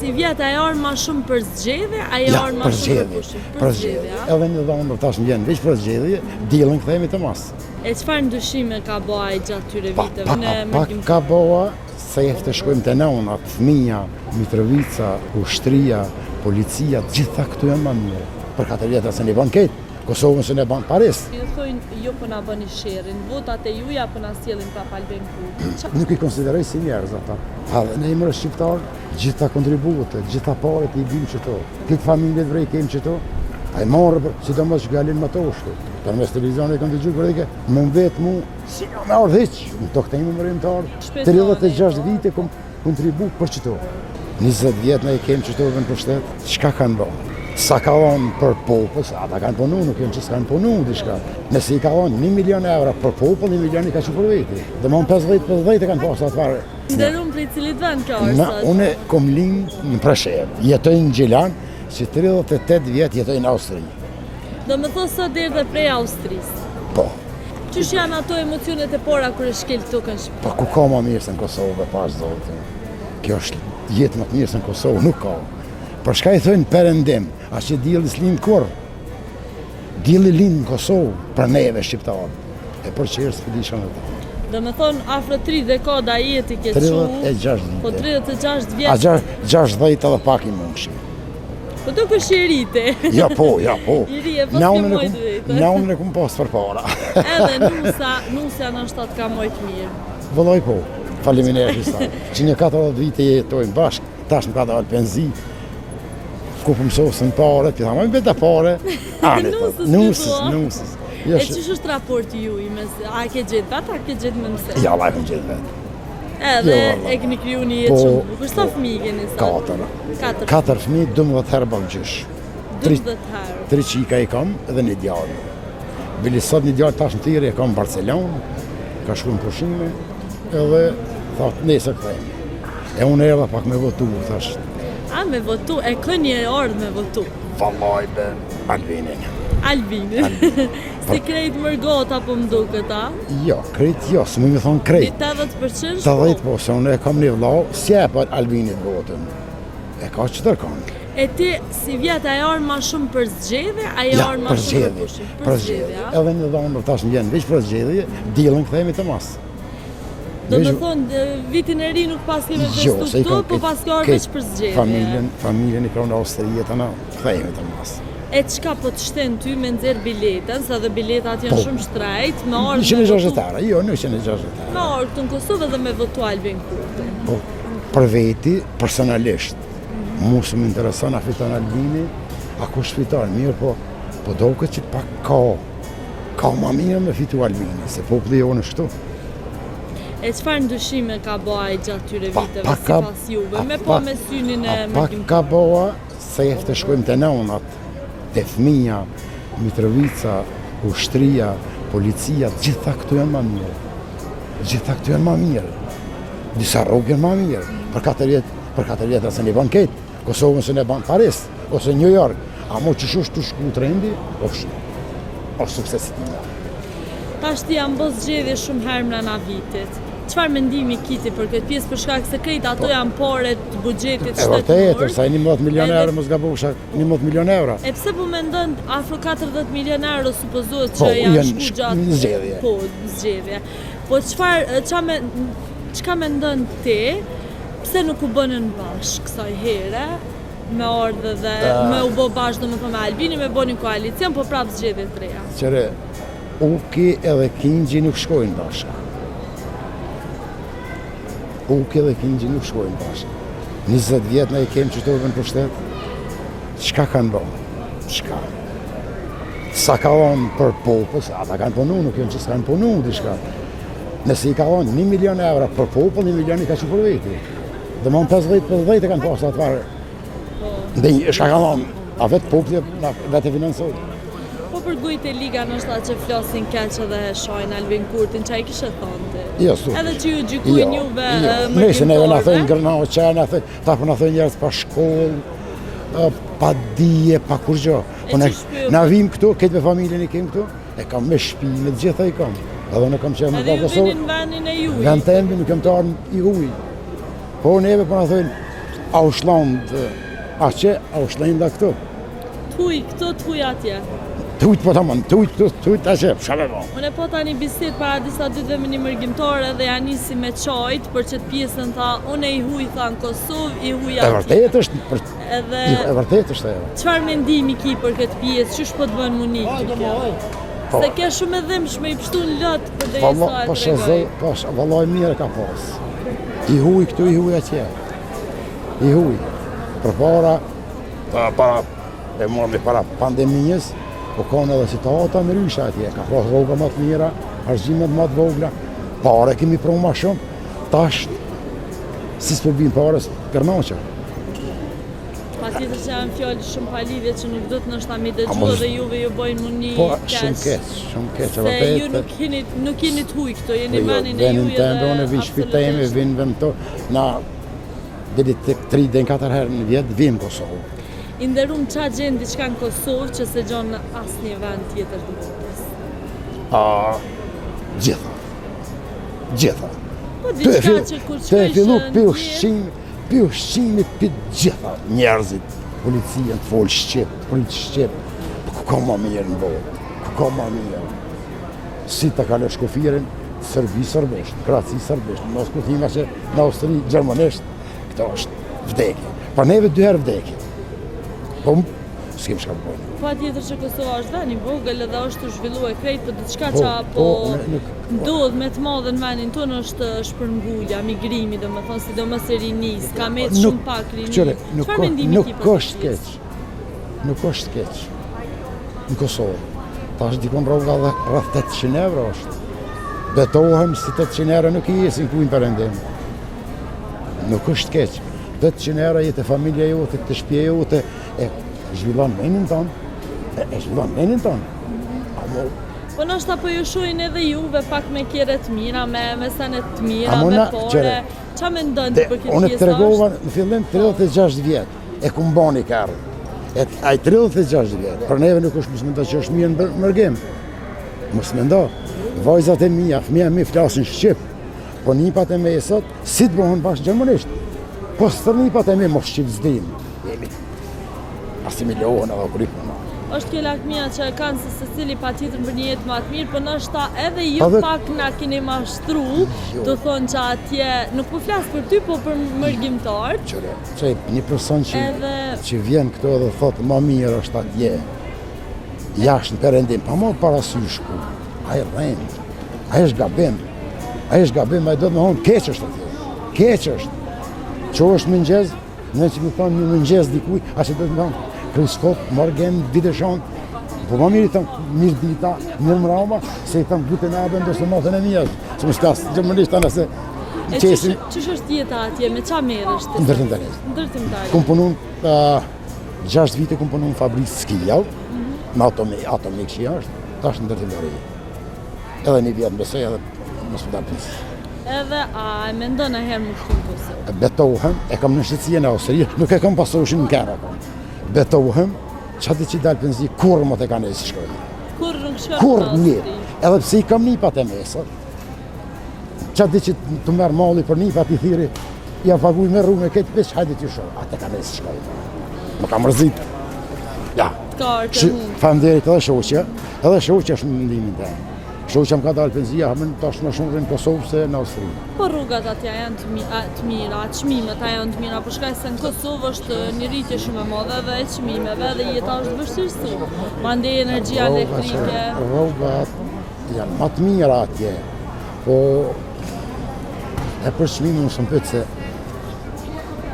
si vjet a janë ma shumë për zgjedhje, a janë ma shumë për pushim? Për zgjedhje. Edhe në dhomë tash më vjen veç për zgjedhje, dilën kthehemi të mas. E çfarë ndryshime ka bëa ai gjatë tyre viteve? Pak ka bëa se jeftë shkojmë të nëunat, fëmija, Mitrovica, ushtria, policia, gjitha këtu janë më mirë. Për 4 vjetra se një ban ketë, Kosovën se ne ban Paris. Ju thojnë jo po na bëni sherrin, votat e juja po na sjellin prap Albin Kurti. Nuk i konsideroj si njerëz ata. Ne emër shqiptar, gjitha kontribute, gjitha paret i dim qëto. Këtë familje të vrej kemë qëto, a i marrë për, sidomos që galin më toshtu. Për mes televizionë e kanë të gjurë për dike, më vetë mu, si në me ardhë hiq, në to këtë imi më rejmëtarë, 36 vite kom kontribu për qëto. 20 vjetë ne i kemë qëto dhe në pështet, qka kanë bënë? Sa ka vonë për popull, ata kanë punu, nuk jenë që s'kanë punu diçka. Nëse i ka vonë 1 milion euro për popull, 1 milion i ka që për veti. Dhe mon 50 e kanë pasur atë farë. Nderum për i cilit vend kjo është? Une kom lind në Preshevë, jetoj në Gjilan, që 38 vjetë jetoj në Austri. Do me thosë sot deri dhe prej Austrisë? Po. Qysh janë ato emocionet e pora kur e shkel tukën Shqipëri? Po ku ka më mirë se në Kosovë, pas zotin. Kjo është jetë më të mirë se në Kosovë, nuk ka. Për shka i thojnë perëndim, a që djeli s'lind kur? Djeli lind në Kosovë, për neve shqiptarë. E për qërë s'pëdi shkanë të të. Do me thonë afro 3 dekada jeti ke 36 vite. Po 36 vjetë. A 60 edhe pak i mundshi. Po do kështë i rite. Ja po. I ri e pas ke mojtë vetë. Naunën e kum pas për para. Edhe nusja në shtatë ka mojtë mirë. Vëlloj po, faleminderit Krista. Që një 40 vite jetojmë bashkë, tash më ka dalë penzi. Ku për mësosën pare, për thamë, beta pare, nusës. E qësh është raporti ju? A ke gjithë vetë, a ke gjithë me mëse? Ja, la e kom gjithë vetë. Edhe e këni kryu një jetë shumë bukur. Sa fëmijë keni sot? 4. 4 fëmijë, 12 herë bëllë gjysh. 12 herë? 3 qika i kam edhe një djallë. Bili sot një djallë tash në tiri, e kam në Barcelonë, ka shku në pushime, edhe thotë, nesër këthejmë. E unë edhe pak me votu, thash. A, me votu? E kë një orë me votu? Vallaj be Albinin. Albinin? Si krejt mërgot apo më duket, a? Jo, krejt jo, së më thonë krejt. 80% 80% po, se unë e kam një vlau, s'jep Albinit votën. E ka që tërkonë. E ti, si vjetë, a janë ma shumë për zgjedhje, a janë ma shumë për pushim? Për zgjedhje. Edhe në dhomë tash më vjen veç për zgjedhje, dilën këthejemi të masë. Do me thonë, vitin e ri nuk pas keme festu këtu, po pas kjo orë veç për zgjedhje. Familjen i kronë Austrije të na, këthejemi të masë. E qka po të shten ty me nëzirë biletën, sa dhe biletat janë shumë shtrajt, me orë me 160 jo, nuk 160 me orë këtu në Kosovë dhe me votu Albin Kurti. Po, për veti, personalisht, mu së më intereson a fiton Albini, a kush fiton, mirë, po do këtë që pak ka ma mirë me fitu Albini, se populli jo në shtu. E qëfar ndryshime ka bëa i gjatë tyre viteve si pas juve, me po me synin e pak ka bëa se jeftë shkojmë të nëunat, të fëmija, Mitrovica, ushtria, policia, gjitha këtu janë ma mirë. Gjitha këtu janë ma mirë. Disa rrugë janë ma mirë. Për 4 vjetra se një ban ketë, Kosovën se ne ban Paris, ose New York. A mo që shush të shku trendi, o suksesit një. Tash ti janë bëz zgjedhje shumë herë mrena vitit. Çfarë mendimi kiti për këtë pjesë për shkak se krejt ato janë pore të buxhetit shtetëror? E vërtetë, sa 11 milion euro mos gabosha, 11 milion euro. E pse po mendon afro 40 milion euro supozohet që janë shku gjatë zgjedhje. Po, zgjedhje. Po çka mendon ti? Pse nuk u bënën bashkë kësaj here? Me ardhe dhe me u bë bashkë domethënë me Albini, me bënin koalicion, po prapë zgjedhje të reja. Qëre, Uki edhe Kingji nuk shkojnë bashkë. Uki edhe Kingji nuk shkojnë bashkë. 20 vjetë ne i kemë qytetovën për shtetë. Qka kanë bënë? Qka? Sa ka vonë për popull, ata kanë punu, nuk jenë që s'kanë punu diçka. Nëse i ka vonë 1 milion euro për popull, 1 milion i ka që për veti. Dhe mon 50 e kanë pasur atë farë. Dhe shka ka vonë, a vetë populli vetë e finansojë. Po për gujt e liga nështë ta që flasin keq edhe shojnë Albin Kurtin, që a i kishe thonë ti? Jo, edhe që ju gjykujnë juve më nëse neve na thënë ngërnao qenë, ta për na thënë njerëz pa shkollë, pa dije, pa kur gjo. Po na vim këtu, këtë me familjen i kem këtu, e kam me shtëpi, me të gjitha i kam. Edhe në kam qenë në Kosovë. Edhe ju vinin vendin e juj? Vend të embi, nuk kem të armë i uj. Po neve po na thënë, a u shlond aqe, a u shlenda këtu. Tuj këto, tuj atje. Tujt po tamam, tujt këtu, tujt aqe, shave bo. Unë e po tani bisedë para disa ditëve me një mërgjimtore dhe ja nisi me qajt për që të pjesën tha, unë i huj tha në Kosovë, i huj E atje. vërtet është, Edhe e vërtet është ajo. çfarë mendimi ki për këtë pjesë, ç'është po të bën munik kjo? Po. Se ke shumë e dhëmshme i pështu në lot për dhe Valla, sa e po tregoj. shëzë, vallaj mirë ka pas. I huj këtu, i huj atje. I huj. Para, e morëm para pandeminjës, po kanë edhe situata në rysha atje. Ka pas rroga më të mira, arsgjimet më të vogla. Pare kemi pru ma shumë, tash, si s'po bim pare, kërnaqa. Pa tjetër që janë fjallë shumë palidhje që nuk do të nështë me dëgjua mos- dhe juve ju bojnë muni Po, shumë keq, e Se vërtet. ju nuk jeni të huj këto, jeni Po jo, manin e venin juj të ndonë, vinë shpitejme, vinë vend të, na, deri të 3 dhe 4 herë në vjetë, vinë Kosovë. I nderum qa gjenë diçka në Kosovë që se gjonë në asë një vend tjetër të botës. Gjitha. Gjitha. Po Të e diçka fillu, që kur të e fillu qëjshën pi ushqimit pi gjitha njerëzit, policia të folë Shqip, politë Shqip, po ku ka ma mirë në botë, ku ka ma mirë. Si të kalë shkufirin, Sërbi sërbesht, Kraci sërbesht, mos ku thima që në Austri gjermanisht, këto është vdekje. Pa neve 2 herë vdekje. Po, s'kem shka bojnë. Pa tjetër që Kosova është vend i vogël edhe është të zhvillu e krejt, për diçka Po, që po nuk- ndodh me të madhe në vendin tonë është shpërngulja, migrimi, do me thonë, sidomos e rinis, ka me të shumë pak rini. Çfarë mendimi ki për është keq. Nuk është keq. Në Kosovë. Tash dikon rroga dhe rreth 800 euro është. Betohem si 800 euro nuk i jesin ku i përëndim. Nuk është keq. 800 euro jetë e familja jote, të shtëpia jote, e zhvillon menin tonë. E zhvillon menin tonë. Po nështë apo ju shojnë edhe juve pak me kjere të mira, me senet të mira, Amo me na, pore. qere, Qa me ndënë për këtë Unë pjesë të regova në fillim 36 vjetë, e ku mbani kërë. Ai 36 vjetë, për neve nuk është mësë mendo që është mirë në mërgim. Mësë mendo, vajzat e mija, fëmija mi flasin Shqip, po nipat e me e sot, si të bohën bashkë gjermanisht. Po së tërë nipat e me mos Shqip zdim. Jemi asimilohen edhe kurikun. është kjo lakmia që e kanë se secili pa tjetër për një jetë më të mirë, për nështë edhe ju Edhe- pak na keni mashtru, do thonë që atje, nuk po flasë për ty, po për mërgjimtarë. Qaj, një person që vjen këto dhe thotë ma mirë është atje, jashtë në perëndim, pa ma parasysh ku, a e rrejnë, a e shgabim, a e shgabim, a e do të më thonë, keq është atje, keq është. Që është mëngjes, në që më thonë një mëngjes dikuj, a që do të më thonë, Kriskop, Morgen, Diteshon, po ma mirë i thëmë, mirë dita, mirë mrama, se i thëmë guten abe, ndosë në matën e mjës, që më shkasë gjërmërisht të nëse E qesin, qësh është jeta atje, me qa merë është? ndërtimtarisht. Ndërtimtari. Kum punun 6 vite kum punun në fabrikë Skiljau, me atomik që është, tash në ndërtimtari. Edhe një vjetë në besoj edhe më së dalë pënsë. Edhe, a e mendon e herë më shtu në Kosovë? Betohem, e kam në shqetësia në Austri, nuk e kam pasoshin në kera. Betohem, që ati që dalë pënzi, kur më të kanë e si shkojnë. Kur nuk shkon Kur në një, Austri? edhe pse i kam nipat e mesët, që ati që të merë malli për nipat i thiri, ja paguj me rrume këtë pesh, hajde t'ju shoh, atë kanë e si shkojnë. Më kam rëzit. Ja, Ka artë e mund. falemderit edhe shoqja është në mendimin të e. Shoqja më ka dalë penzia, më tash më shumë në Kosovë se në Austri. Po rrugat atja janë të mira, çmimet a janë të mira, për shkak se në Kosovë është një rritje shumë e madhe dhe e çmimeve dhe jeta është vështirësu. Mandej energjia elektrike. Rrogat janë më të mira atje, po e për çmimin më pyet se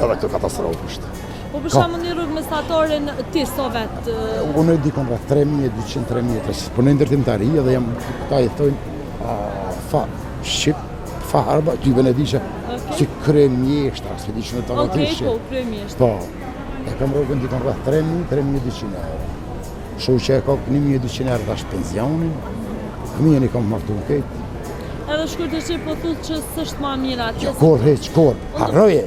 edhe këto katastrofë është. Po për shembull një rrugë mesatare në ti so vet. Unë e dikon rreth 3200-3.000, po në ndërtimtari edhe jam këta i thojnë Shqip, fa arba, ty bën e di që që kremjeshta, se di që në të Okej, vëtishë. po, kryemisht. Po, e kam rrugën dikon rreth 3.000-3.200 euro. Shoqja e ka 1.200 euro tash pensionin, fëmijën i kam martu në këtë. Edhe shkurt e që po thutë që s'është ma mirë atje. Jo, kor, heq, kor, harroje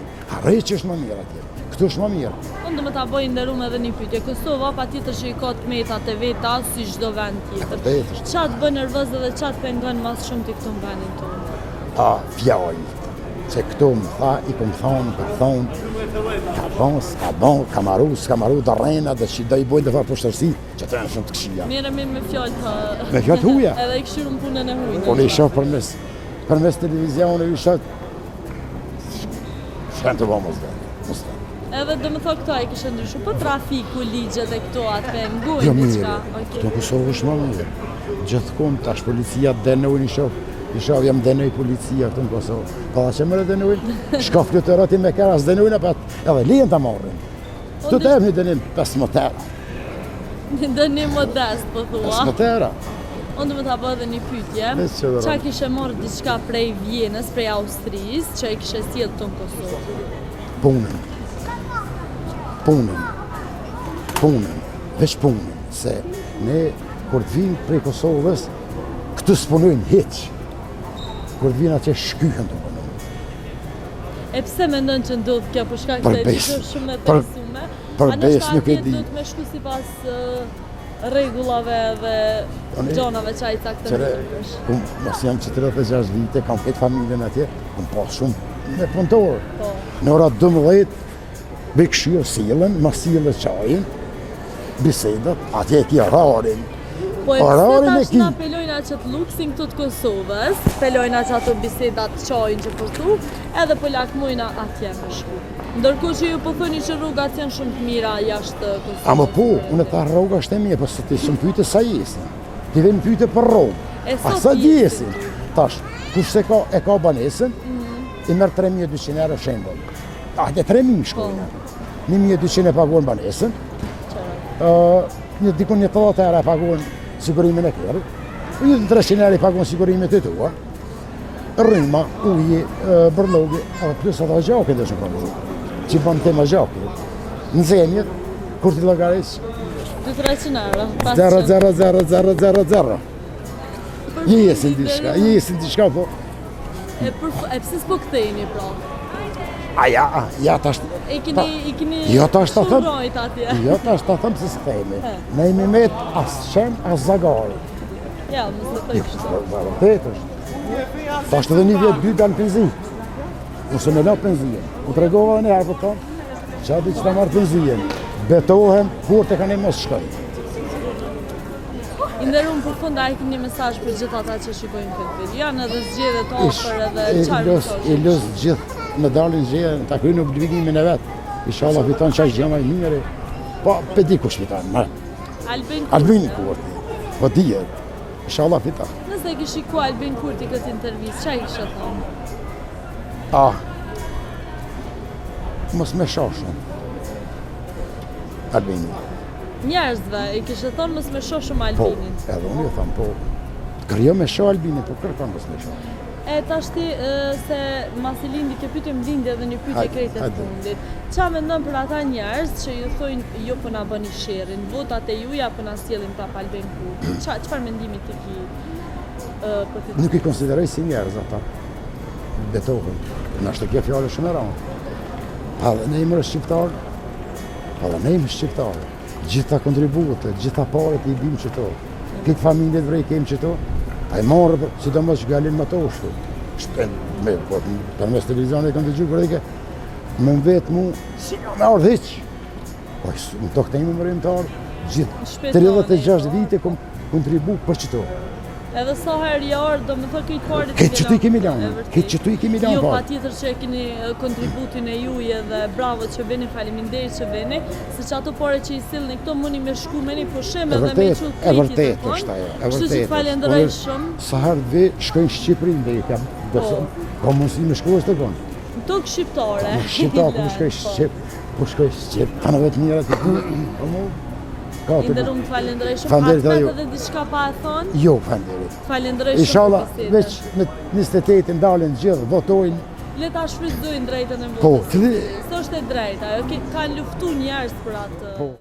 që është më mirë atje. Këtu është më mirë. Unë do me ta bëj nderuar edhe një pyetje. Kosova patjetër që i ka tmetat e veta si çdo vend tjetër. Vërtet është. Ç'a të bën nervoz edhe ç'a të pengon më shumë ti këtu në vendin tonë? Fjallë. Se këto më tha, i kom thonë, ka thonë, ka bon, s'ka bon, s'ka maru, da rena, dhe që da i bojnë dhe fa poshtërsi, që të janë shumë të këshia. Mire me fjallë të... Me fjallë të huja. Edhe i këshirën punën e hujnë. Po në i shohë përmes televizionë, i shohë, shkën të bo mos dhe. Edhe dhe më thë këto e kishë ndryshu, po trafiku, ligjet e këto atë pengujnë, Jo diçka. mirë, këto Kosovë është më mirë. Gjithkohën tash policia denojnë i shoh jam denoj policia këtu në Kosovë. Pa që më denojnë, shka fluturati me kera s'denojnë edhe lijen ta marrin. Këtu të ebë një denim 15 euro. Një dënim modest, po thua. 15 euro. Unë dhe më tha po edhe një pytje. Nësë që dhe Qa kishe morë diçka prej Vjenës, prej Austrisë, që i kishe sjellë të në Kosovë? Punën, veç punën, se ne kur të vinë prej Kosovës, këtu s'punojnë hiq. Kur të vinë atje shkyhen të punojnë. E pse mendon që ndodh kjo për shkak se është shumë e përsume? Për bes nuk e di. Do të më shku sipas rregullave dhe gjonave që ai cakton. Mos jam 46 vite, kam këtë familjen atje, kam pas shumë me punëtorë. Po. Në ora 12 me këshirë sillen, ma sillë qajin, bisedat, atje e ki orarin. Po e pse tash në apelojnë atë të luksin këtu të Kosovës, apelojnë ato bisedat qajin që përtu, edhe po lakmojnë atje me shku. Ndërkohë që ju po thoni që rrugat janë shumë të mira jashtë Kosovës. A më po, unë ta rruga është e mirë, po se ti shumë pyte sa jesin. Ti vem pyte për rrugë. A sa jesin? Tash, kush se e ka banesën, i merë 3.200 euro shembol. Ate 3.000 shkojnë. 1.200 e paguën banesën, dikun një 80 euro e paguën sigurimin e kërë, një 300 euro e paguën sigurimin të tua, rrima, uji, bërlogi, plus ato gjakit dhe shumë përmëzu, që banë tema gjakit. Në zenjet, kur ti logaris? 200-300 euro. 0. Jesin diçka, po. E pse s'po ktheheni pra? Ja tash... I keni shurojt atje? Jo tash ta thëmë se s'thejmi. Ne imi met as qen, as zagari. Ja, mësë të kështë. Vërtet është. Tash edhe një vjetë 2 kanë penzi. Ose me la penzijen. U tregova dhe një herë për tonë, që ati që ta marrë penzijen. Betohem, kur të kanë e mos shkoj. Inderum për fund, a e keni mesazh për gjithë ata që shikojnë këtë video? Janë edhe zgjedhje të ofër edhe çfarë I lës gjithë në dalin zgjedhjen, ta kryjnë obligimin e vetë. Inshallah fiton qaq gjama i mirë. Po, pe di kush fiton, ma. Albin Kurti. Po dihet. Inshallah fiton. Nëse e ke shiku Albin Kurti këtë intervistë, çfarë kishe thënë? Mos me shoshën. Albini. Njerëzve, i kishe thonë mos me shoh shumë Albinin. Po, edhe unë ju thamë, po, kërjo me shoh Albinin, po kërkon mos me shoh. E tashti se mas I lindi kjo pyetje më lindi edhe një pyetje krejt e fundit. Qa mendon për ata njerëz që ju thojnë jo po na bëni sherin, votat e juja po na sjellin prap Albin Kurti. Çfarë mendimi ti ki për këtë? Nuk I konsideroj si njerëz ata. Betohen. Na është kjo fjalë shumë e rëndë. Pa dhe ne jemi shqiptarë. Gjitha kontributet, gjitha paret I bim qëto. Këtë familjet vrej kem qëto. A I marrë, sidomos që galin më të ushtu. Për mes televizionet e kam të gjuhë kërëdike, më në vetë mu, si me ardhë hiq. Në to këtë imi më rejmëtarë, gjithë 36 vite kom kontribu për qëto. Edhe sa herë jarë, do më thë këtë parit këtë qëtu I kemi lanë, Jo, pa tjetër që e keni kontributin e juje dhe bravo që veni, faleminderit që veni, se që ato pare që I sillni këto mundi me shku me një pushim edhe me qëllë kriti të vërtet është ajo, Kështu që falenderoj shumë. Sa herë dhe shkojnë Shqipërinë dhe I kam, ka mundësi me shku është të konë. Në tokë shqiptare. Shqiptare, ku shkoj Shqip, ta në vetë njëra të ku, Inderum të falenderoj shumë, atë edhe diçka pa e thonë? Jo, falenderoj. Falenderoj shumë Inshallah, veç në 28 dalin gjithë, votojnë. Le ta shfrytëzojnë drejtën e votës. Po, Së është e drejta, kanë luftu njerëz për atë.